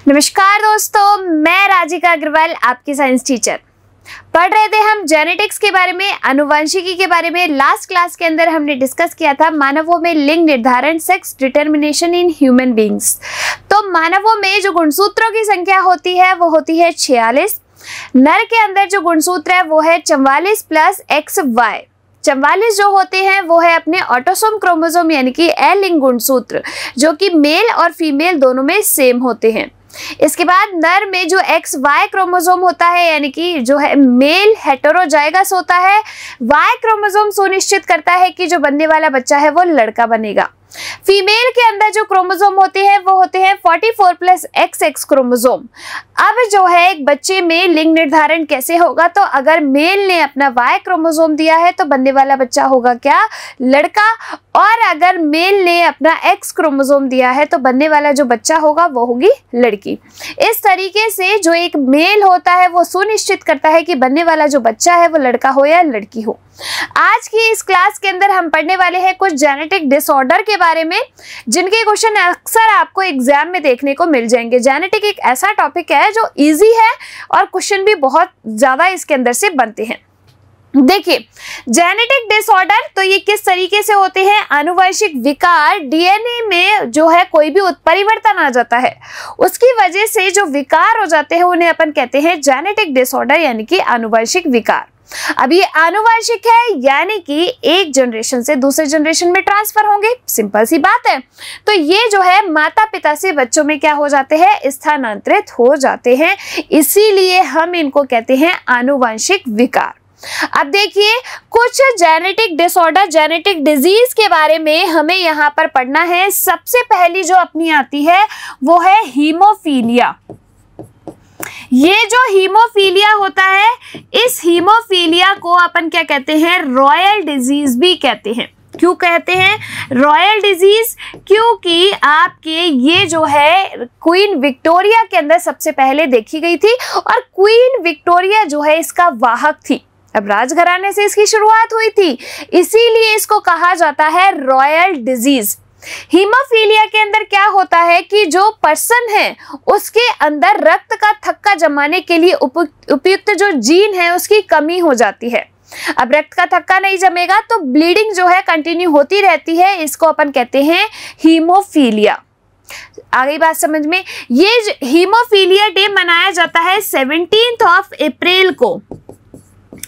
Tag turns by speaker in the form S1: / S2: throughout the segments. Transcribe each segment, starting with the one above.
S1: नमस्कार दोस्तों, मैं राजिका अग्रवाल आपकी साइंस टीचर। पढ़ रहे थे हम जेनेटिक्स के बारे में, आनुवंशिकी के बारे में। लास्ट क्लास के अंदर हमने डिस्कस किया था मानवों में लिंग निर्धारण, sex determination in human beings. तो मानवों में जो गुणसूत्रों की संख्या होती है वो होती है 46। नर के अंदर जो गुणसूत्र है वो है 44 प्लस XY। 44 जो होते हैं वो है अपने ऑटोसोम क्रोमोसोम यानी कि अलिंग गुणसूत्र, जो कि मेल और फीमेल दोनों में सेम होते हैं। इसके बाद नर में जो XY क्रोमोसोम होता है यानी कि जो है मेल हेटेरोजाइगस होता है। Y क्रोमोसोम सुनिश्चित करता है कि जो बनने वाला बच्चा है वो लड़का बनेगा। फीमेल के अंदर जो क्रोमोसोम होते हैं वो होते हैं 44 प्लस XX क्रोमोसोम। अब जो है एक बच्चे में लिंग निर्धारण कैसे होगा, तो अगर मेल ने अपना Y क्रोमोसोम दिया है तो बनने वाला बच्चा होगा क्या, लड़का। और अगर मेल ने अपना X क्रोमोसोम दिया है तो बनने वाला जो बच्चा होगा वो होगी लड़की। इस तरीके से जो एक मेल होता है वो सुनिश्चित करता है कि बनने वाला जो बच्चा है वो लड़का हो या लड़की हो। आज की इस क्लास के अंदर हम पढ़ने वाले हैं कुछ जेनेटिक डिसऑर्डर के बारे में, जिनके क्वेश्चन अक्सर आपको एग्जाम में देखने को मिल जाएंगे। जेनेटिक एक ऐसा टॉपिक है जो इजी है और क्वेश्चन भी बहुत ज्यादा इसके अंदर से बनते हैं। देखिए, जेनेटिक डिसऑर्डर तो ये किस तरीके से होते हैं, आनुवंशिक विकार, डीएनए में जो है कोई भी उत्परिवर्तन आ जाता है, उसकी वजह से जो विकार हो जाते हैं उन्हें अपन कहते हैं जेनेटिक डिसऑर्डर यानी कि आनुवंशिक विकार। अब ये आनुवंशिक है यानी कि एक जनरेशन से दूसरे जनरेशन में ट्रांसफर होंगे, सिंपल सी बात है। तो ये जो है माता पिता से बच्चों में क्या हो जाते हैं, स्थानांतरित हो जाते हैं, इसीलिए हम इनको कहते हैं आनुवंशिक विकार। अब देखिए, कुछ जेनेटिक डिसऑर्डर, जेनेटिक डिजीज के बारे में हमें यहाँ पर पढ़ना है। सबसे पहली जो अपनी आती है वो है हीमोफीलिया। ये जो हीमोफीलिया होता है, इस हीमोफीलिया को अपन क्या कहते हैं, रॉयल डिजीज भी कहते हैं। क्यों कहते हैं रॉयल डिजीज? क्योंकि आपके ये जो है क्वीन विक्टोरिया के अंदर सबसे पहले देखी गई थी और क्वीन विक्टोरिया जो है इसका वाहक थी। अब राजघराने से इसकी शुरुआत हुई थी, इसीलिए इसको कहा जाता है रॉयल डिजीज। हीमोफीलिया के अंदर क्या होता है कि जो पर्सन है उसके अंदर रक्त का थक्का जमाने के लिए उपयुक्त जो जीन है उसकी कमी हो जाती है। अब रक्त का थक्का नहीं जमेगा तो ब्लीडिंग जो है कंटिन्यू होती रहती है, इसको अपन कहते हैं हीमोफीलिया। आगे बात समझ में। ये हीमोफीलिया डे मनाया जाता है 17 अप्रैल को।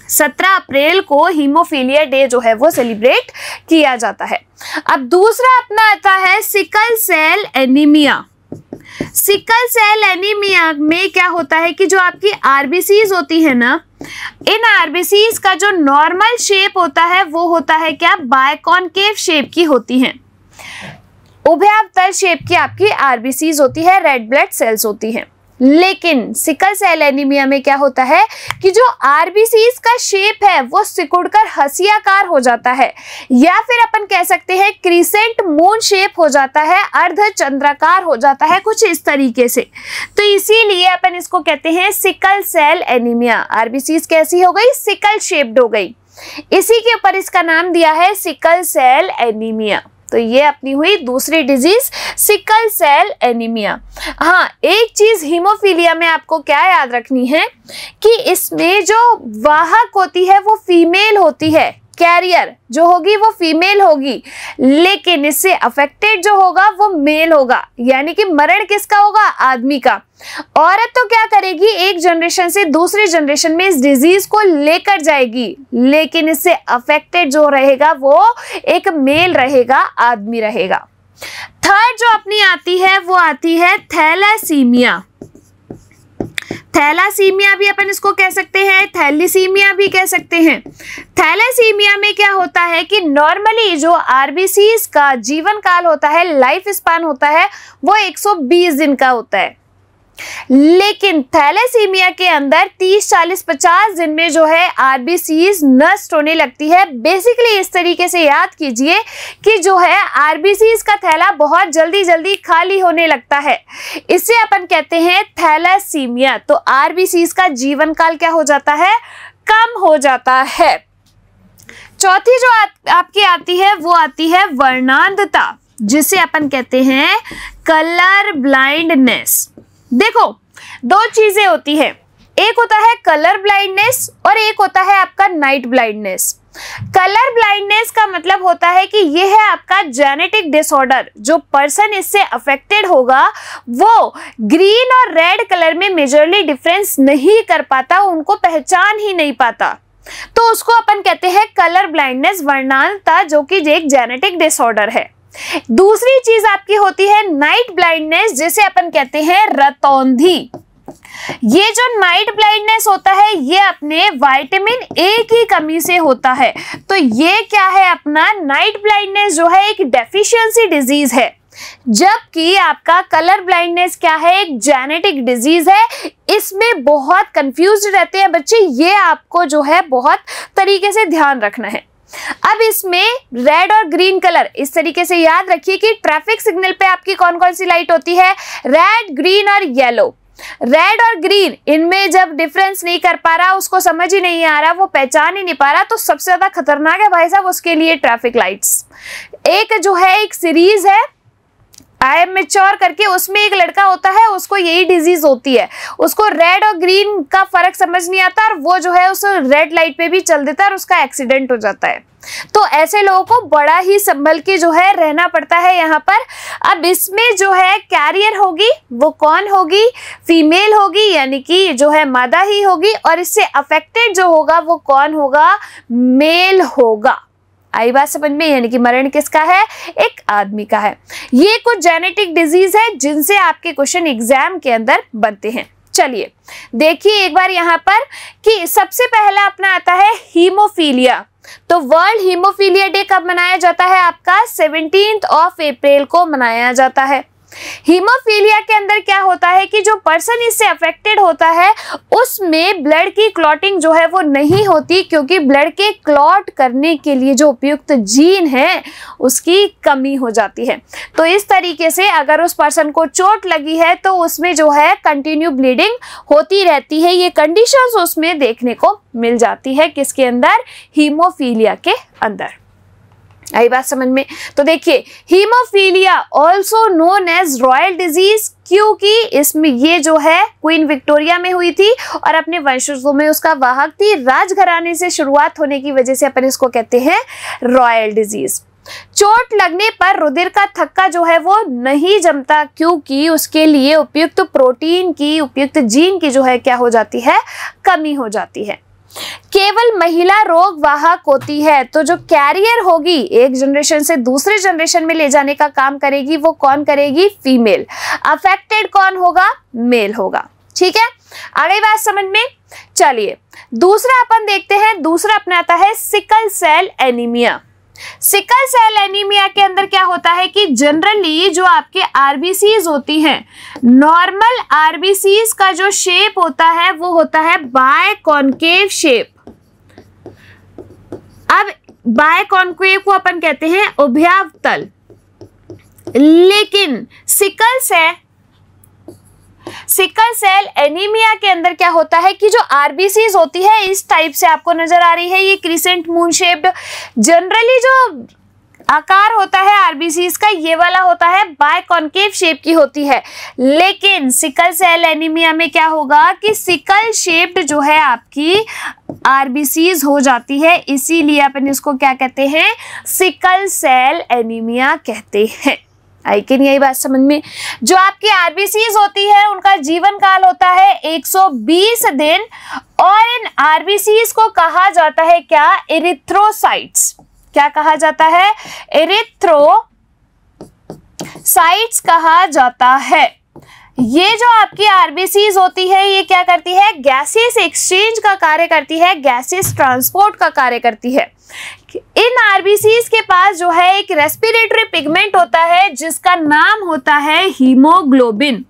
S1: 17 अप्रैल को हीमोफीलिया डे जो है वो सेलिब्रेट किया जाता है। अब दूसरा अपना आता है sickle cell anaemia. Sickle cell anaemia में क्या होता है कि जो आपकी आरबीसीज होती है ना, इन आरबीसीज का जो नॉर्मल शेप होता है वो होता है क्या, बायकॉन्केव शेप की होती है। उभयावतल शेप की आपकी आरबीसीज होती है, रेड ब्लड सेल्स होती हैं। लेकिन सिकल सेल एनीमिया में क्या होता है कि जो आरबीसीज का शेप है वो सिकुड़कर हंसियाकार हो जाता है, या फिर अपन कह सकते हैं क्रिसेंट मून शेप हो जाता है, अर्ध चंद्राकार हो जाता है, कुछ इस तरीके से। तो इसीलिए अपन इसको कहते हैं सिकल सेल एनीमिया। आरबीसीज कैसी हो गई, सिकल शेप्ड हो गई, इसी के ऊपर इसका नाम दिया है सिकल सेल एनीमिया। तो ये अपनी हुई दूसरी डिजीज, सिकल सेल एनीमिया। हाँ, एक चीज हीमोफीलिया में आपको क्या याद रखनी है कि इसमें जो वाहक होती है वो फीमेल होती है, कैरियर जो होगी वो फीमेल होगी, लेकिन इससे अफेक्टेड जो होगा वो मेल होगा। यानी कि मरण किसका होगा, आदमी का। औरत तो क्या करेगी, एक जनरेशन से दूसरी जनरेशन में इस डिजीज को लेकर जाएगी, लेकिन इससे अफेक्टेड जो रहेगा वो एक मेल रहेगा, आदमी रहेगा। थर्ड जो अपनी आती है वो आती है थैलासीमिया। थैलासीमिया भी अपन इसको कह सकते हैं, थैलीसीमिया भी कह सकते हैं। थैलासीमिया में क्या होता है कि नॉर्मली जो आरबीसीज का जीवन काल होता है, लाइफ स्पान होता है, वो 120 दिन का होता है। लेकिन थैलेसीमिया के अंदर 30, 40, 50 दिन में जो है आरबीसीज नष्ट होने लगती है। बेसिकली इस तरीके से याद कीजिए कि जो है आरबीसीज का थैला बहुत जल्दी जल्दी खाली होने लगता है, इसे अपन कहते हैं थैलेसीमिया। तो आरबीसीज का जीवन काल क्या हो जाता है, कम हो जाता है। चौथी जो आपकी आती है वो आती है वर्णांधता, जिसे अपन कहते हैं कलर ब्लाइंडनेस। देखो, दो चीजें होती हैं, एक होता है कलर ब्लाइंडनेस और एक होता है आपका नाइट ब्लाइंडनेस। कलर ब्लाइंडनेस का मतलब होता है कि यह है आपका जेनेटिक डिसऑर्डर, जो पर्सन इससे अफेक्टेड होगा वो ग्रीन और रेड कलर में मेजरली डिफरेंस नहीं कर पाता, उनको पहचान ही नहीं पाता, तो उसको अपन कहते हैं कलर ब्लाइंडनेस, वर्णांधता, जो कि एक जेनेटिक डिसऑर्डर है। दूसरी चीज आपकी होती है नाइट ब्लाइंडनेस, जिसे अपन कहते हैं रतौंधी। ये जो नाइट ब्लाइंडनेस होता है ये अपने विटामिन ए की कमी से होता है। तो ये क्या है, अपना नाइट ब्लाइंडनेस जो है एक डेफिशिएंसी डिजीज है, जबकि आपका कलर ब्लाइंडनेस क्या है, एक जेनेटिक डिजीज है। इसमें बहुत कंफ्यूज रहते हैं बच्चे, ये आपको जो है बहुत तरीके से ध्यान रखना है। अब इसमें रेड और ग्रीन कलर इस तरीके से याद रखिए कि ट्रैफिक सिग्नल पे आपकी कौन कौन सी लाइट होती है, रेड, ग्रीन और येलो। रेड और ग्रीन, इनमें जब डिफरेंस नहीं कर पा रहा, उसको समझ ही नहीं आ रहा, वो पहचान ही नहीं पा रहा, तो सबसे ज्यादा खतरनाक है भाई साहब उसके लिए ट्रैफिक लाइट्स। एक जो है एक सीरीज है आई एम मैच्योर करके, उसमें एक लड़का होता है, उसको यही डिजीज होती है, उसको रेड और ग्रीन का फर्क समझ नहीं आता और वो जो है उस रेड लाइट पे भी चल देता है और उसका एक्सीडेंट हो जाता है। तो ऐसे लोगों को बड़ा ही संभल के जो है रहना पड़ता है यहाँ पर। अब इसमें जो है कैरियर होगी वो कौन होगी, फीमेल होगी, यानी कि जो है मादा ही होगी, और इससे अफेक्टेड जो होगा वो कौन होगा, मेल होगा। आई बात समझ में, यानी कि मरण किसका है, एक आदमी का है। ये कुछ जेनेटिक डिजीज है जिनसे आपके क्वेश्चन एग्जाम के अंदर बनते हैं। चलिए देखिए एक बार यहाँ पर कि सबसे पहला अपना आता है हीमोफीलिया। तो वर्ल्ड हीमोफीलिया डे कब मनाया जाता है, आपका 17 अप्रैल को मनाया जाता है। हीमोफीलिया के अंदर क्या होता है कि जो पर्सन इससे अफेक्टेड होता है उसमें ब्लड की क्लॉटिंग जो है वो नहीं होती, क्योंकि ब्लड के क्लॉट करने के लिए जो उपयुक्त जीन है उसकी कमी हो जाती है। तो इस तरीके से अगर उस पर्सन को चोट लगी है तो उसमें जो है कंटिन्यू ब्लीडिंग होती रहती है। ये कंडीशंस उसमें देखने को मिल जाती है, किसके अंदर, हीमोफीलिया के अंदर। आई बात समझ में। तो देखिए haemophilia also known as royal disease, क्योंकि इसमें ये जो है क्वीन विक्टोरिया में हुई थी और अपने वंशजों में उसका वाहक थी। राजघराने से शुरुआत होने की वजह से अपन इसको कहते हैं रॉयल डिजीज। चोट लगने पर रुधिर का थक्का जो है वो नहीं जमता, क्योंकि उसके लिए उपयुक्त प्रोटीन की, उपयुक्त जीन की जो है क्या हो जाती है, कमी हो जाती है। केवल महिला रोग वाहक होती है, तो जो कैरियर होगी एक जनरेशन से दूसरे जनरेशन में ले जाने का काम करेगी वो कौन करेगी, फीमेल। अफेक्टेड कौन होगा, मेल होगा। ठीक है, आगे बात समझ में। चलिए दूसरा अपन देखते हैं, दूसरा अपना आता है sickle cell anaemia. Sickle cell anaemia के अंदर क्या होता है कि जनरली जो आपके आरबीसीज होती हैं, नॉर्मल आरबीसीज का जो शेप होता है वो होता है बायकॉन्केव शेप। अब बायकॉन्केव को अपन कहते हैं उभयावतल, लेकिन सिकल सेल एनीमिया के अंदर क्या होता है कि जो आरबीसीज होती है इस टाइप से आपको नजर आ रही है, ये क्रिसेंट मून शेप्ड। जनरली जो आकार होता है आरबीसीज का ये वाला होता है बायकॉन्केव शेप की होती है, लेकिन सिकल सेल एनीमिया में क्या होगा कि सिकल शेप्ड जो है आपकी आरबीसीज हो जाती है, इसीलिए अपन इसको क्या कहते हैं, सिकल सेल एनीमिया कहते हैं। आई कि नहीं, यही बात समझ में। जो आपकी आरबीसीज होती है उनका जीवन काल होता है 120 दिन, और इन आरबीसीज को कहा जाता है क्या, इरिथ्रोसाइट्स। क्या कहा जाता है, इरिथ्रोसाइट्स कहा जाता है। ये जो आपकी आरबीसीज होती है ये क्या करती है, गैसेस एक्सचेंज का कार्य करती है, गैसेस ट्रांसपोर्ट का कार्य करती है। इन आरबीसीज के पास जो है एक रेस्पिरेटरी पिगमेंट होता है जिसका नाम होता है हीमोग्लोबिन,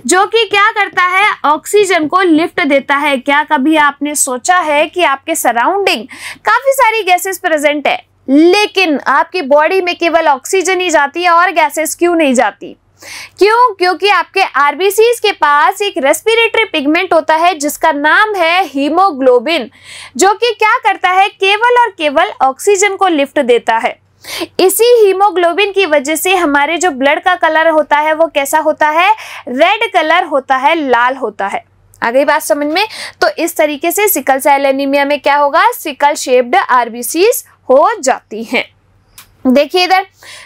S1: जो कि क्या करता है, ऑक्सीजन को लिफ्ट देता है। क्या कभी आपने सोचा है कि आपके सराउंडिंग काफी सारी गैसेस प्रेजेंट है, लेकिन आपकी बॉडी में केवल ऑक्सीजन ही जाती है और गैसेस क्यों नहीं जाती? क्यों? क्योंकि आपके आरबीसीज के पास एक रेस्पिरेटरी पिगमेंट होता है जिसका नाम है हीमोग्लोबिन, जो कि क्या करता है, केवल और केवल ऑक्सीजन को लिफ्ट देता है। इसी हीमोग्लोबिन की वजह से हमारे जो ब्लड का कलर होता है वो कैसा होता है, रेड कलर होता है, लाल होता है। आ गई बात समझ में। तो इस तरीके से सिकल सेल एनीमिया में क्या होगा, सिकल शेप्ड आरबीसीज हो जाती हैं। देखिए इधर,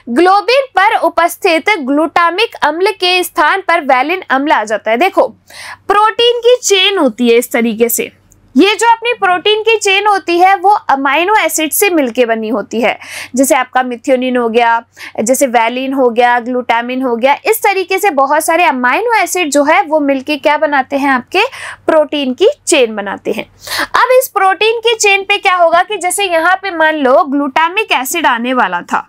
S1: ग्लोबिन पर उपस्थित ग्लूटामिक अम्ल के स्थान पर वैलिन अम्ल आ जाता है। देखो प्रोटीन की चेन होती है इस तरीके से, ये जो अपनी प्रोटीन की चेन होती है वो अमाइनो एसिड से मिलके बनी होती है, जैसे आपका मिथ्योनिन हो गया, जैसे वैलिन हो गया, ग्लूटामिन हो गया, इस तरीके से बहुत सारे अमाइनो एसिड जो है वो मिलके क्या बनाते हैं, आपके प्रोटीन की चेन बनाते हैं। अब इस प्रोटीन की चेन पे क्या होगा कि जैसे यहाँ पे मान लो ग्लूटामिक एसिड आने वाला था,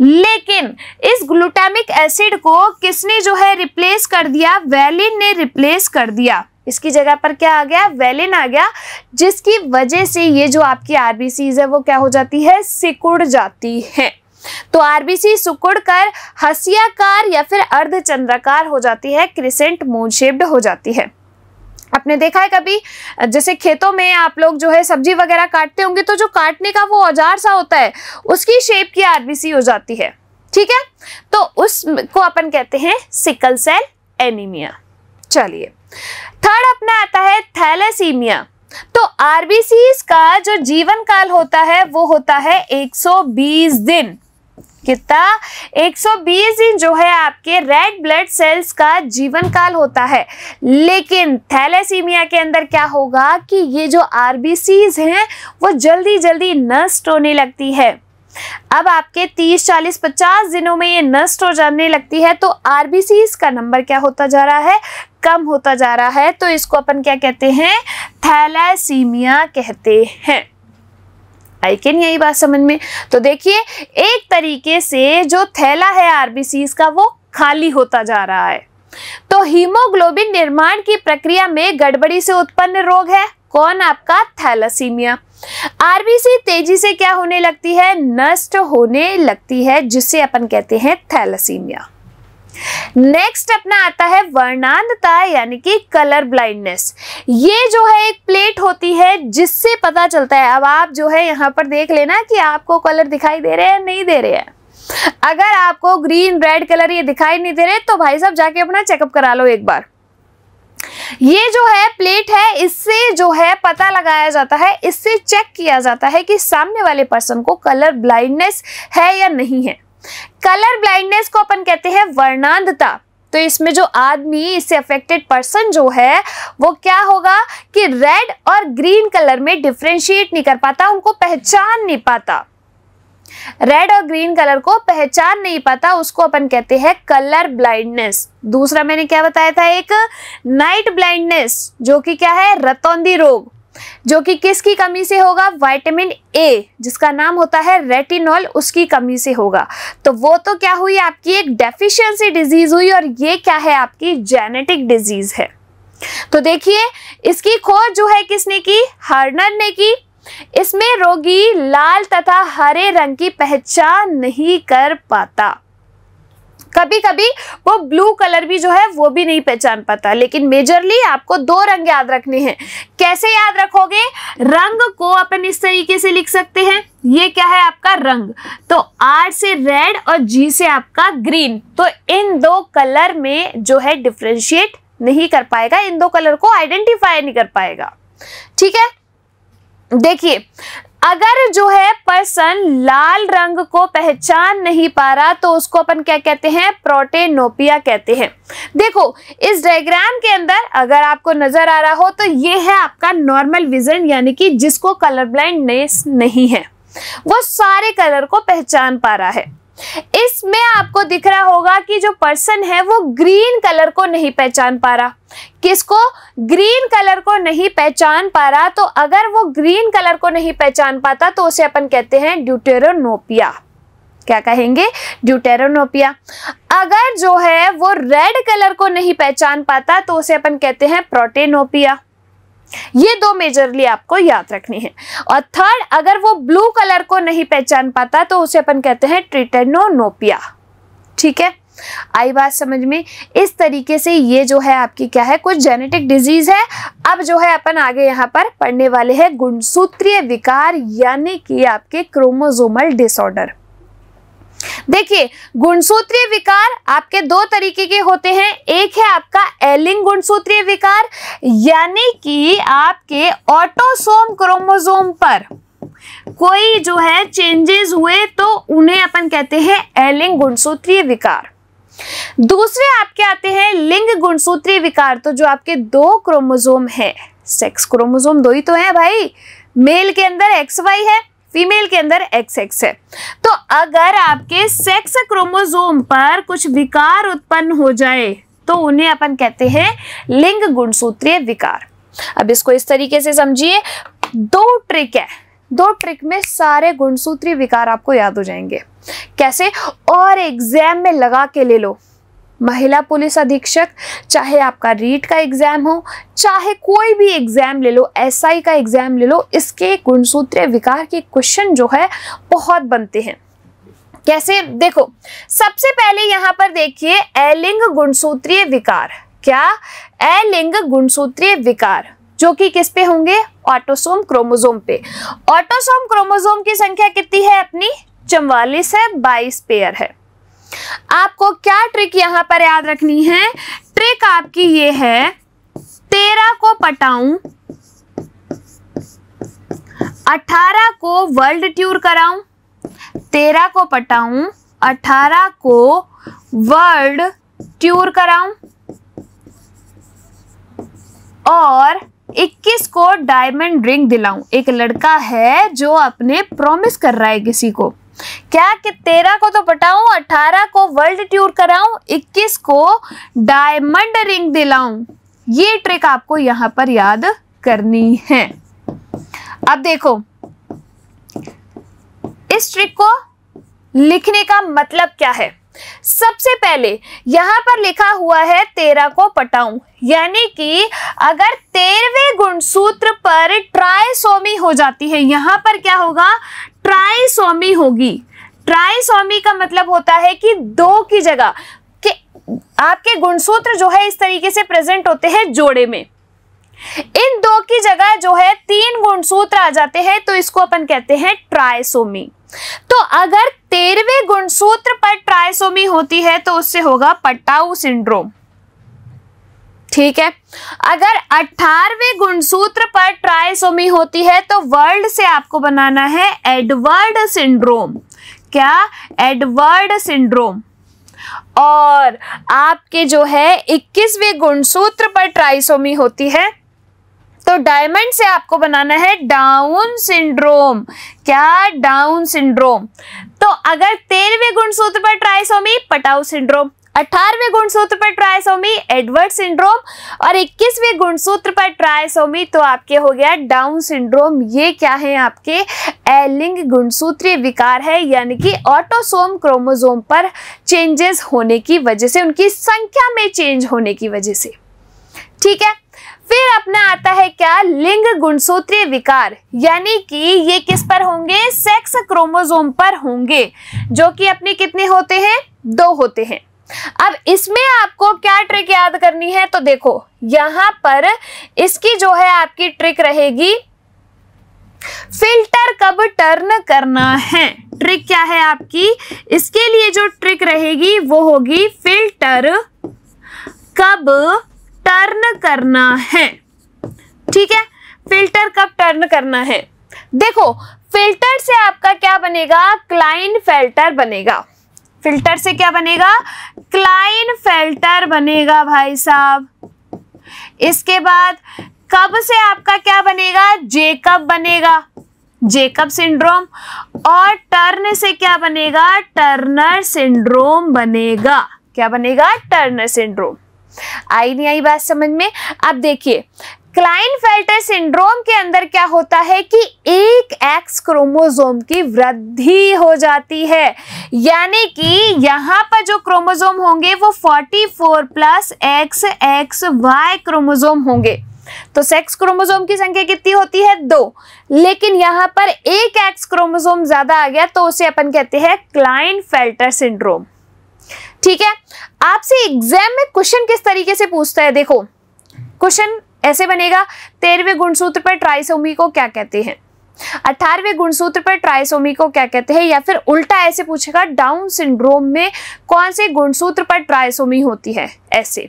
S1: लेकिन इस ग्लूटामिक एसिड को किसने जो है रिप्लेस कर दिया, वैलिन ने रिप्लेस कर दिया। इसकी जगह पर क्या आ गया, वैलिन आ गया, जिसकी वजह से ये जो आपकी आरबीसीज है वो क्या हो जाती है, सिकुड़ जाती है। तो आरबीसी सिकुड़ कर हसियाकार या फिर अर्धचंद्राकार हो जाती है, क्रिसेंट मून शेप्ड हो जाती है। आपने देखा है कभी जैसे खेतों में आप लोग जो है सब्जी वगैरह काटते होंगे तो जो काटने का वो औजार सा होता है उसकी शेप की आरबीसी हो जाती है, ठीक है। तो उसको अपन कहते हैं सिकल सेल एनीमिया। चलिए थर्ड अपना आता है थैलेसीमिया। तो आरबीसीज का जो जीवन काल होता है वो होता है 120 दिन। कितना, 120 दिन जो है आपके रेड ब्लड सेल्स का जीवन काल होता है। लेकिन थैलेसीमिया के अंदर क्या होगा कि ये जो आरबीसीज हैं वो जल्दी जल्दी नष्ट होने लगती है। अब आपके 30, 40, 50 दिनों में ये नष्ट हो जाने लगती है, तो आरबीसीज का नंबर क्या होता जा रहा है, कम होता जा रहा है। तो इसको अपन क्या कहते हैं, थैलेसीमिया कहते हैं। आई कि नहीं, यही बात समझ में। तो देखिए एक तरीके से जो थैला है आरबीसीज का वो खाली होता जा रहा है। तो हीमोग्लोबिन निर्माण की प्रक्रिया में गड़बड़ी से उत्पन्न रोग है कौन, आपका थैलेसीमिया। आरबीसी तेजी से क्या होने लगती है, नष्ट होने लगती है, जिसे अपन कहते हैं थैलेसीमिया। नेक्स्ट अपना आता है वर्णांधता यानी कि कलर ब्लाइंडनेस। ये जो है एक प्लेट होती है जिससे पता चलता है। अब आप जो है यहाँ पर देख लेना कि आपको कलर दिखाई दे रहे हैं नहीं दे रहे हैं। अगर आपको ग्रीन रेड कलर ये दिखाई नहीं दे रहे तो भाई साहब जाके अपना चेकअप करा लो एक बार। ये जो है प्लेट है, इससे जो है पता लगाया जाता है, इससे चेक किया जाता है कि सामने वाले पर्सन को कलर ब्लाइंडनेस है या नहीं है। कलर ब्लाइंडनेस को अपन कहते हैं वर्णांधता। तो इसमें जो आदमी, इससे अफेक्टेड पर्सन जो है वो क्या होगा कि रेड और ग्रीन कलर में डिफरेंशिएट नहीं कर पाता, उनको पहचान नहीं पाता। रेड और ग्रीन कलर को पहचान नहीं पाता, उसको अपन कहते हैं कलर ब्लाइंडनेस। दूसरा मैंने क्या बताया था, एक नाइट ब्लाइंडनेस, जो कि क्या है, रतौंधी रोग, जो कि किसकी कमी से होगा, विटामिन ए जिसका नाम होता है रेटिनॉल, उसकी कमी से होगा। तो वो तो क्या हुई, आपकी एक डेफिशिएंसी डिजीज हुई, और ये क्या है, आपकी जेनेटिक डिजीज है। तो देखिए इसकी खोज जो है किसने की, हर्नर ने की। इसमें रोगी लाल तथा हरे रंग की पहचान नहीं कर पाता, कभी कभी वो ब्लू कलर भी जो है वो भी नहीं पहचान पाता। लेकिन मेजरली आपको दो रंग याद रखने हैं। कैसे याद रखोगे, रंग को अपन इस तरीके से लिख सकते हैं, ये क्या है आपका रंग, तो R से रेड और G से आपका ग्रीन। तो इन दो कलर में जो है डिफरेंशिएट नहीं कर पाएगा, इन दो कलर को आइडेंटिफाई नहीं कर पाएगा, ठीक है। देखिए अगर जो है पर्सन लाल रंग को पहचान नहीं पा रहा तो उसको अपन क्या कहते हैं, प्रोटेनोपिया कहते हैं। देखो इस डायग्राम के अंदर अगर आपको नजर आ रहा हो तो ये है आपका नॉर्मल विजन, यानी कि जिसको कलर ब्लाइंडनेस नहीं है, वो सारे कलर को पहचान पा रहा है। इसमें आपको दिख रहा होगा कि जो पर्सन है वो ग्रीन कलर को नहीं पहचान पा रहा। किसको, ग्रीन कलर को नहीं पहचान पा रहा। तो अगर वो ग्रीन कलर को नहीं पहचान पाता तो उसे अपन कहते हैं ड्यूटेरोनोपिया। क्या कहेंगे, ड्यूटेरोनोपिया। अगर जो है वो रेड कलर को नहीं पहचान पाता तो उसे अपन कहते हैं प्रोटेनोपिया। ये दो मेजरली आपको याद रखनी है। और थर्ड, अगर वो ब्लू कलर को नहीं पहचान पाता तो उसे अपन कहते हैं ट्रिटेनोनोपिया, ठीक है। आई बात समझ में। इस तरीके से ये जो है आपकी क्या है, कुछ जेनेटिक डिजीज है। अब जो है अपन आगे यहाँ पर पढ़ने वाले हैं गुणसूत्रीय विकार यानी कि आपके क्रोमोसोमल डिसऑर्डर। देखिए, गुणसूत्रीय विकार आपके दो तरीके के होते हैं। एक है आपका एलिंग गुणसूत्रीय विकार, यानी कि आपके ऑटोसोम क्रोमोसोम पर कोई जो है चेंजेस हुए तो उन्हें अपन कहते हैं एलिंग गुणसूत्रीय विकार। दूसरे आपके आते हैं लिंग गुणसूत्रीय विकार, तो जो आपके दो क्रोमोसोम है, सेक्स क्रोमोसोम दो ही तो है भाई, मेल के अंदर XY है, फीमेल के अंदर XX है। तो अगर आपके सेक्स क्रोमोसोम पर कुछ विकार उत्पन्न हो जाए तो उन्हें अपन कहते हैं लिंग गुणसूत्रीय विकार। अब इसको इस तरीके से समझिए, दो ट्रिक है, दो ट्रिक में सारे गुणसूत्रीय विकार आपको याद हो जाएंगे। कैसे? और एग्जाम में लगा के ले लो, महिला पुलिस अधीक्षक, चाहे आपका रीट का एग्जाम हो, चाहे कोई भी एग्जाम ले लो, SI का एग्जाम ले लो, इसके गुणसूत्रीय विकार के क्वेश्चन जो है बहुत बनते हैं। कैसे? देखो, सबसे पहले यहाँ पर देखिए एलिंग गुणसूत्रीय विकार। क्या? एलिंग गुणसूत्रीय विकार, जो कि किस पे होंगे? ऑटोसोम क्रोमोसोम पे। ऑटोसोम क्रोमोसोम की संख्या कितनी है अपनी? 44 है, 22 पेयर है। आपको क्या ट्रिक यहां पर याद रखनी है? ट्रिक आपकी ये है, 13 को पटाऊं, 18 को वर्ल्ड ट्यूर कराऊं, 13 को पटाऊं, 18 को वर्ल्ड ट्यूर कराऊं और 21 को डायमंड रिंग दिलाऊं। एक लड़का है जो अपने प्रॉमिस कर रहा है किसी को, क्या कि 13 को तो पटाऊं, 18 को वर्ल्ड टूर कराऊं, 21 को डायमंड रिंग दिलाऊं। ये ट्रिक आपको यहां पर याद करनी है। अब देखो, इस ट्रिक को लिखने का मतलब क्या है? सबसे पहले यहां पर लिखा हुआ है 13 को पटाऊं, यानी कि अगर 13वें गुणसूत्र पर ट्राइसोमी हो जाती है, यहां पर क्या होगा? ट्राइसोमी होगी। ट्राइसोमी का मतलब होता है कि दो की जगह कि आपके गुणसूत्र जो है इस तरीके से प्रेजेंट होते हैं जोड़े में, इन दो की जगह जो है 3 गुणसूत्र आ जाते हैं, तो इसको अपन कहते हैं ट्राइसोमी। तो अगर 13वें गुणसूत्र पर ट्राइसोमी होती है तो उससे होगा पटाऊ सिंड्रोम। ठीक है। अगर 18वें गुणसूत्र पर ट्राइसोमी होती है तो वर्ल्ड से आपको बनाना है एडवर्ड सिंड्रोम। क्या? Edward syndrome. और आपके जो है 21वें गुणसूत्र पर ट्राइसोमी होती है तो डायमंड से आपको बनाना है डाउन सिंड्रोम। क्या? Down syndrome. तो अगर 13वें गुणसूत्र पर ट्राइसोमी, पटाऊ सिंड्रोम, 18वें गुणसूत्र पर ट्राइसोमी, एडवर्ड सिंड्रोम, और 21वें गुणसूत्र पर ट्राइसोमी, तो आपके हो गया डाउन सिंड्रोम। ये क्या है? आपके एलिंग गुणसूत्रीय विकार है, यानी कि ऑटोसोम क्रोमोसोम पर चेंजेस होने की वजह से, उनकी संख्या में चेंज होने की वजह से। ठीक है। फिर अपना आता है क्या? लिंग गुणसूत्रीय विकार, यानी कि ये किस पर होंगे? सेक्स क्रोमोसोम पर होंगे, जो कि अपने कितने होते हैं? 2 होते हैं। अब इसमें आपको क्या ट्रिक याद करनी है? तो देखो, यहां पर इसकी जो है आपकी ट्रिक रहेगी, फिल्टर कब टर्न करना है। ट्रिक क्या है आपकी? इसके लिए जो ट्रिक रहेगी वो होगी फिल्टर कब टर्न करना है। ठीक है। फिल्टर कब टर्न करना है? देखो, फिल्टर से आपका क्या बनेगा? क्लाइनफेल्टर बनेगा। फिल्टर से क्या बनेगा? क्लाइनफेल्टर बनेगा भाई साहब। इसके बाद कब से आपका क्या बनेगा? जेकब बनेगा, जेकब सिंड्रोम। और टर्न से क्या बनेगा? टर्नर सिंड्रोम बनेगा। क्या बनेगा? Turner syndrome. आई नहीं आई बात समझ में? अब देखिए, क्लाइनफेल्टर सिंड्रोम के अंदर क्या होता है कि एक एक्स क्रोमोसोम की वृद्धि हो जाती है, यानी कि यहां पर जो क्रोमोसोम होंगे वो 44 प्लस XXY क्रोमोसोम होंगे। तो सेक्स क्रोमोसोम की संख्या कितनी होती है? 2, लेकिन यहां पर एक एक्स क्रोमोसोम ज्यादा आ गया तो उसे अपन कहते हैं क्लाइनफेल्टर सिंड्रोम। ठीक है। आपसे एग्जाम में क्वेश्चन किस तरीके से पूछता है? देखो, क्वेश्चन ऐसे बनेगा, 13वें गुणसूत्र पर ट्राइसोमी को क्या कहते हैं? 18वें गुणसूत्र पर ट्राइसोमी को क्या कहते हैं, या फिर उल्टा ऐसे पूछेगा डाउन सिंड्रोम में कौन से गुणसूत्र पर ट्राइसोमी होती है, ऐसे।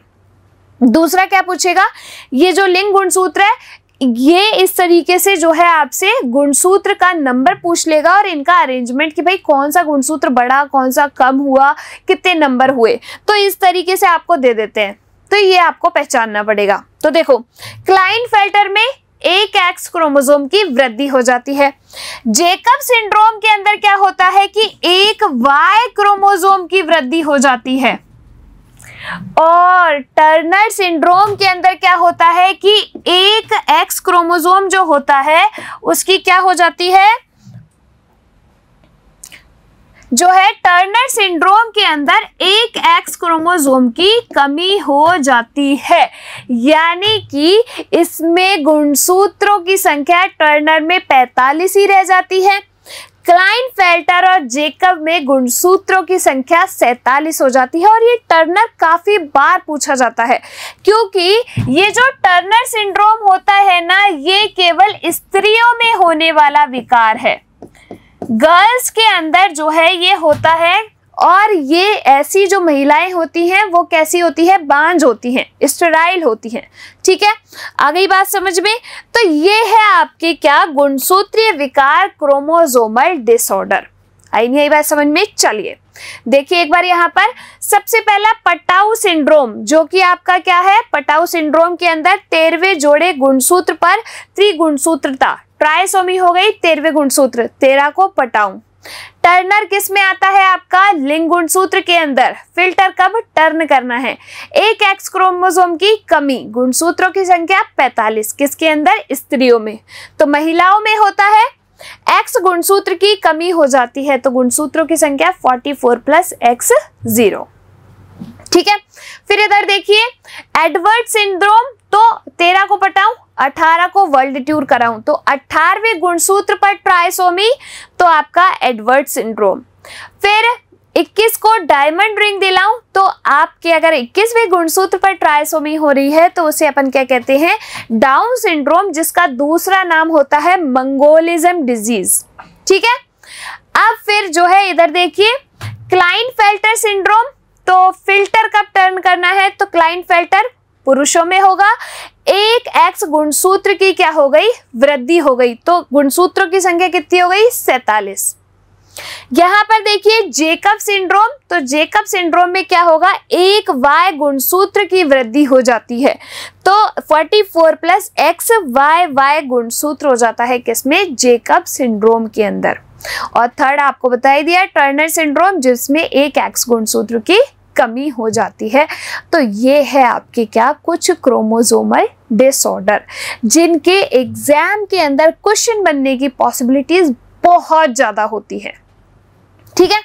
S1: दूसरा क्या पूछेगा, ये जो लिंग गुणसूत्र है ये इस तरीके से जो है आपसे गुणसूत्र का नंबर पूछ लेगा और इनका अरेंजमेंट कि भाई कौन सा गुणसूत्र बढ़ा, कौन सा कम हुआ, कितने नंबर हुए, तो इस तरीके से आपको दे देते हैं, तो ये आपको पहचानना पड़ेगा। तो देखो क्लाइनफेल्टर में एक एक्स क्रोमोसोम की वृद्धि हो जाती है। जेकब सिंड्रोम के अंदर क्या होता है कि एक वाई क्रोमोसोम की वृद्धि हो जाती है, और टर्नर सिंड्रोम के अंदर क्या होता है कि एक एक्स क्रोमोसोम जो होता है उसकी क्या हो जाती है, जो है टर्नर सिंड्रोम के अंदर एक एक्स क्रोमोसोम की कमी हो जाती है, यानी कि इसमें गुणसूत्रों की संख्या टर्नर में 45 ही रह जाती है, क्लाइनफेल्टर और जेकब में गुणसूत्रों की संख्या 47 हो जाती है। और ये टर्नर काफी बार पूछा जाता है, क्योंकि ये जो टर्नर सिंड्रोम होता है ना, ये केवल स्त्रियों में होने वाला विकार है, गर्ल्स के अंदर जो है ये होता है। और ये ऐसी जो महिलाएं होती हैं वो कैसी होती है, बांझ होती हैं, स्टेराइल होती हैं। ठीक है, आ गई बात समझ में। तो ये है आपके क्या, गुणसूत्रीय विकार, क्रोमोसोमल डिसऑर्डर। आई नहीं आई बात समझ में। चलिए देखिए एक बार यहाँ पर, सबसे पहला पटाऊ सिंड्रोम, जो कि आपका क्या है, पटाऊ सिंड्रोम के अंदर 13वें जोड़े गुणसूत्र पर त्रिगुणसूत्रता, ट्राइसोमी हो गई 13वें गुणसूत्र, 13 को पटाऊ। टर्नर किस में आता है आपका, लिंग गुणसूत्र के अंदर। फिल्टर कब टर्न करना है, एक एक्स क्रोमोसोम की कमी, गुणसूत्रों की संख्या 45, किसके अंदर, स्त्रियों में। तो महिलाओं में होता है एक्स गुणसूत्र की कमी हो जाती है, तो गुणसूत्रों की संख्या 44 प्लस एक्स 0। ठीक है, फिर इधर देखिए एडवर्ड सिंड्रोम, तो 13 को पटाऊं, 18 को वर्ल्ड टूर कराऊं, तो 18वें गुणसूत्र पर ट्राइसोमी, तो आपका एडवर्ड सिंड्रोम। फिर 21 को डायमंड रिंग दिलाऊं, तो आपके अगर 21वें गुणसूत्र पर ट्राइसोमी हो रही है तो उसे अपन क्या कहते हैं, डाउन सिंड्रोम, जिसका दूसरा नाम होता है मंगोलिज्म डिजीज। ठीक है, अब फिर जो है इधर देखिए क्लाइनफेल्टर सिंड्रोम, तो फिल्टर कब टर्न करना है, तो क्लाइनफेल्टर पुरुषों में होगा, एक एक्स गुणसूत्र की क्या हो गई, वृद्धि हो गई, तो गुणसूत्रों की संख्या कितनी हो गई, 47। यहां पर देखिए जेकब सिंड्रोम, तो जेकब सिंड्रोम में क्या होगा, एक वाई गुणसूत्र की वृद्धि हो जाती है, तो 44 प्लस एक्स वाई गुणसूत्र हो जाता है किसमें, जेकब सिंड्रोम के अंदर। और थर्ड आपको बता ही दिया टर्नर सिंड्रोम, जिसमें एक एक्स गुणसूत्र की कमी हो जाती है। तो ये है आपके क्या, कुछ क्रोमोसोमल डिसऑर्डर, जिनके एग्जाम के क्वेश्चन क्वेश्चन बनने की पॉसिबिलिटीज बहुत ज्यादा होती है। ठीक है,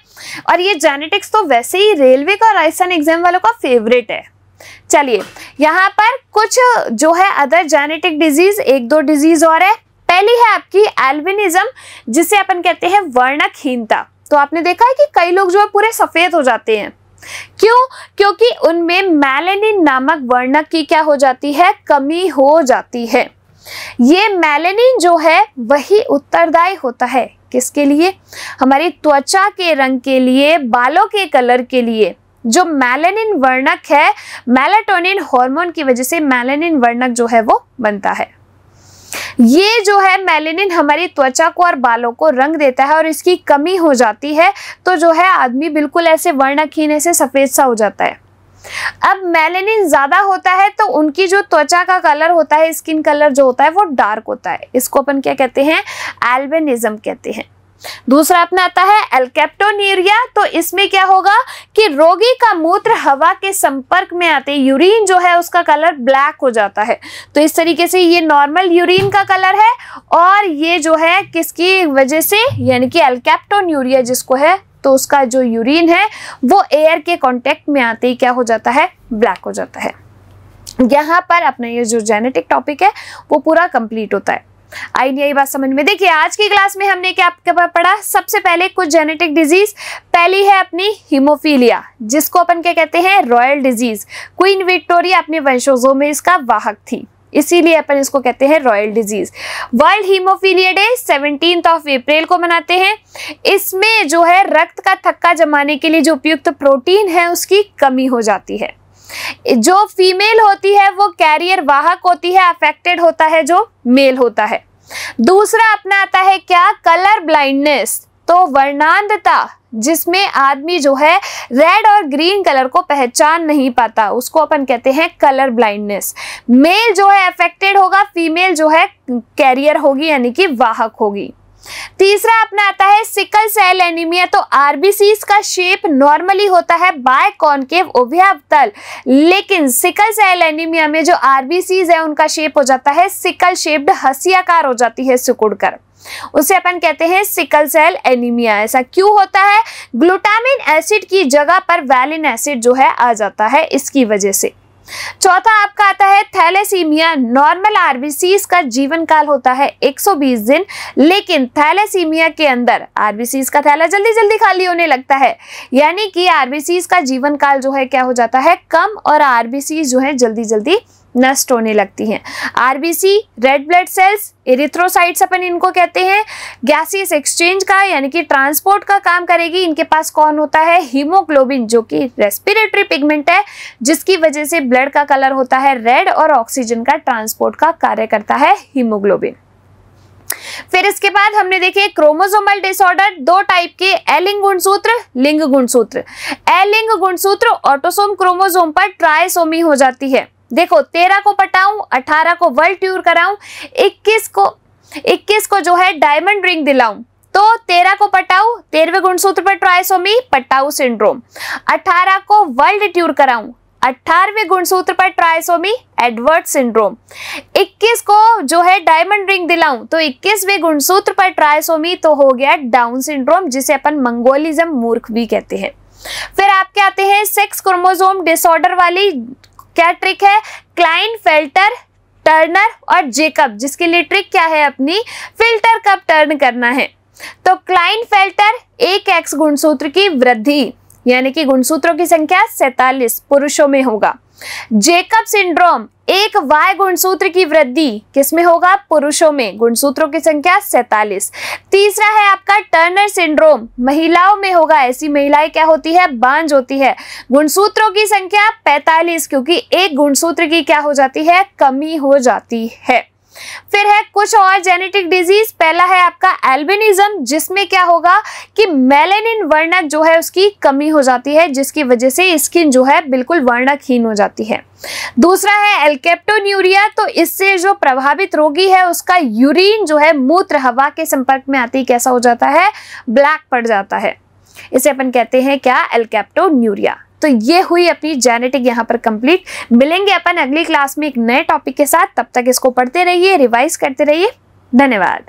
S1: और ये जेनेटिक्स तो वैसे ही रेलवे का, राजस्थान एग्जाम वालों का फेवरेट है। चलिए यहाँ पर कुछ जो है अदर जेनेटिक डिजीज, एक दो डिजीज और है। पहली है आपकी एल्बिनिज्म, जिसे अपन कहते हैं वर्णकहीनता। तो आपने देखा है कि कई लोग जो है पूरे सफेद हो जाते हैं, क्यों, क्योंकि उनमें मेलानिन नामक वर्णक की क्या हो जाती है, कमी हो जाती है। ये मेलानिन जो है वही उत्तरदायी होता है किसके लिए, हमारी त्वचा के रंग के लिए, बालों के कलर के लिए। जो मेलानिन वर्णक है, मेलाटोनिन हार्मोन की वजह से मेलानिन वर्णक जो है वो बनता है। ये जो है मेलानिन हमारी त्वचा को और बालों को रंग देता है, और इसकी कमी हो जाती है तो जो है आदमी बिल्कुल ऐसे वर्णकहीन, ऐसे सफेद सा हो जाता है। अब मेलानिन ज्यादा होता है तो उनकी जो त्वचा का कलर होता है, स्किन कलर जो होता है वो डार्क होता है। इसको अपन क्या कहते हैं, एल्बिनिज्म कहते हैं। दूसरा अपना आता है एल्केप्टोन्यूरिया। तो इसमें क्या होगा कि रोगी का मूत्र हवा के संपर्क में आते यूरिन जो है उसका कलर ब्लैक हो जाता है। तो इस तरीके से ये नॉर्मल यूरिन का कलर है, और ये जो है किसकी वजह से, यानी कि एल्केप्टोन्यूरिया जिसको है, तो उसका जो यूरिन है वो एयर के कांटेक्ट में आते ही क्या हो जाता है, ब्लैक हो जाता है। यहाँ पर अपना ये जो जेनेटिक टॉपिक है वो पूरा कंप्लीट होता है। आई नहीं आई बात समझ में। देखिए आज की क्लास में हमने क्या पढ़ा, सबसे पहले कुछ जेनेटिक डिजीज। पहली है अपनी हीमोफीलिया, जिसको अपन क्या कहते हैं, रॉयल डिजीज। क्वीन विक्टोरिया अपने वंशजों में इसका वाहक थी। इसीलिए अपन इसको कहते हैं royal disease. World haemophilia day 17 अप्रैल को मनाते हैं। इसमें जो है रक्त का थक्का जमाने के लिए जो उपयुक्त प्रोटीन है उसकी कमी हो जाती है। जो फीमेल होती है वो कैरियर वाहक होती है, अफेक्टेड होता है जो मेल होता है। दूसरा अपना आता है क्या, कलर ब्लाइंडनेस, तो वर्णांधता, जिसमें आदमी जो है रेड और ग्रीन कलर को पहचान नहीं पाता, उसको अपन कहते हैं कलर ब्लाइंडनेस। मेल जो है अफेक्टेड होगा, फीमेल जो है कैरियर होगी यानी कि वाहक होगी। तीसरा अपना आता है सिकल सेल एनीमिया, तो आरबीसीज का शेप नॉर्मली होता है बायकॉन्केव उभयावतल, लेकिन सिकल सेल एनीमिया में जो आरबीसीज है उनका शेप हो जाता है सिकल शेप्ड, हंसियाकार हो जाती है सिकुड़कर, उसे अपन कहते हैं सिकल सेल एनीमिया। ऐसा क्यों होता है, ग्लूटामिन एसिड की जगह पर वैलिन एसिड जो है आ जाता है, इसकी वजह से। चौथा आपका आता है थैलेसीमिया। नॉर्मल आरबीसीज का जीवन काल होता है 120 दिन, लेकिन थैलेसीमिया के अंदर आरबीसीज का थैला जल्दी जल्दी खाली होने लगता है, यानी कि आरबीसीज का जीवन काल जो है क्या हो जाता है, कम, और आरबीसीज जो है जल्दी जल्दी नष्ट होने लगती हैं। RBC, red blood cells, erythrocytes अपन इनको कहते हैं, गैसियस एक्सचेंज का यानी कि ट्रांसपोर्ट का काम करेगी। इनके पास कौन होता है, हीमोग्लोबिन, जो कि रेस्पिरेटरी पिगमेंट है, जिसकी वजह से ब्लड का कलर होता है रेड, और ऑक्सीजन का ट्रांसपोर्ट का कार्य करता है हीमोग्लोबिन। फिर इसके बाद हमने देखे क्रोमोसोमल डिसऑर्डर, दो टाइप के, एलिंग गुणसूत्र, लिंग गुणसूत्र। एलिंग गुणसूत्र ऑटोसोम क्रोमोसोम पर ट्राइसोमी हो जाती है। देखो 13 को पटाऊं, 18 को वर्ल्ड टूर कराऊं, 21 को जो है डायमंड रिंग दिलाऊं, तो 13 को पटाऊं, 13वें गुणसूत्र पर ट्राइसोमी, पटाऊ सिंड्रोम। 18 को वर्ल्ड टूर कराऊं, 18वें गुणसूत्र पर ट्राइसोमी, एडवर्ड सिंड्रोम। 21 को जो है डायमंड रिंग दिलाऊं, तो 21वें गुणसूत्र पर ट्राइसोमी, तो हो गया डाउन सिंड्रोम, जिसे अपन मंगोलिज्म मूर्ख भी कहते हैं। फिर आपके आते हैं सेक्स क्रोमोसोम डिसऑर्डर वाली, क्या ट्रिक है, क्लाइनफेल्टर, टर्नर और जेकब, जिसके लिए ट्रिक क्या है अपनी, फिल्टर कब टर्न करना है। तो क्लाइनफेल्टर एक एक्स गुणसूत्र की वृद्धि, यानी कि गुणसूत्रों की संख्या 47 पुरुषों में होगा। जेकब सिंड्रोम एक वाई गुणसूत्र की वृद्धि, किसमें होगा, पुरुषों में, गुणसूत्रों की संख्या 47। तीसरा है आपका टर्नर सिंड्रोम, महिलाओं में होगा। ऐसी महिलाएं क्या होती है, बांझ होती है। गुणसूत्रों की संख्या 45, क्योंकि एक गुणसूत्र की क्या हो जाती है, कमी हो जाती है। फिर है कुछ और जेनेटिक डिजीज, पहला है आपका एल्बिनिज्म, जिसमें क्या होगा कि मेलानिन वर्णक जो है उसकी कमी हो जाती है, जिसकी वजह से स्किन जो है बिल्कुल वर्णकहीन हो जाती है। दूसरा है एल्केप्टोन्यूरिया, तो इससे जो प्रभावित रोगी है उसका यूरिन जो है मूत्र हवा के संपर्क में आते ही कैसा हो जाता है, ब्लैक पड़ जाता है। इसे अपन कहते हैं क्या, एल्केप्टोन्यूरिया। तो ये हुई अपनी जेनेटिक यहाँ पर कंप्लीट। मिलेंगे अपन अगली क्लास में एक नए टॉपिक के साथ, तब तक इसको पढ़ते रहिए, रिवाइज करते रहिए। धन्यवाद।